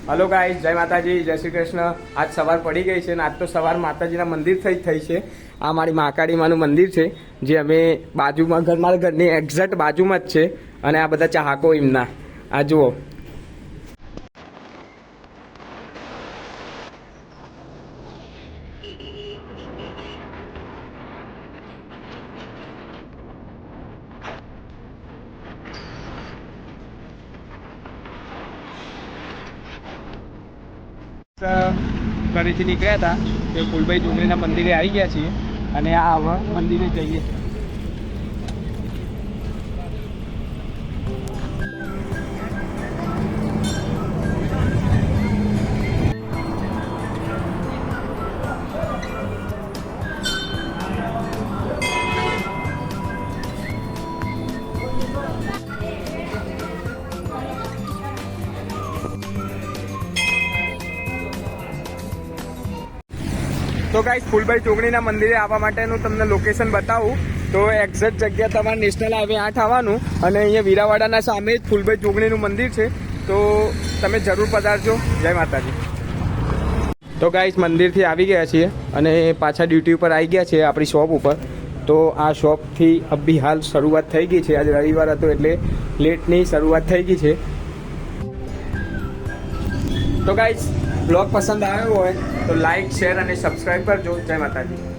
Hello guys, જય માતાજી, જય શ્રી કૃષ્ણ। આજ સવાર પડી ગઈ છે અને આજ તો સવાર માતાજીના મંદિર થઈ છે। આ મારી મહાકાળી માનું મંદિર છે જે અમે બાજુમાં મારા ઘરની એક્ઝેક્ટ બાજુમાં જ છે। અને આ બધા ચાહકો એમના આ જુઓ। ઘરેથી નીકળ્યા હતા તે ફૂલભાઈ જોગણીના મંદિરે આવી ગયા છીએ અને આ હવે મંદિરે જઈએ। તો ગાઈસ, ફૂલભાઈ ચોકડીના મંદિરે આવવા માટેનું તમને લોકેશન બતાવું તો એક્ઝેક્ટ જગ્યા તમારે નેશનલ હાઈવે 8 આવવાનું અને અહીંયા વીરાવાડાના સામે જ ફૂલભાઈ ચોકડીનું મંદિર છે। તો તમે જરૂર પધારજો। જય માતાજી। તો ગાઈસ, મંદિરથી આવી ગયા છીએ અને પાછા ડ્યુટી ઉપર આવી ગયા છીએ આપણી શોપ ઉપર। તો આ શોપથી અભી હાલ શરૂઆત થઈ ગઈ છે। આજે રવિવાર હતો એટલે લેટની શરૂઆત થઈ ગઈ છે। તો ગાઈસ, બ્લોગ પસંદ આવ્યો હોય તો લાઈક, શેર અને સબસ્ક્રાઈબ કરજો। જય માતાજી।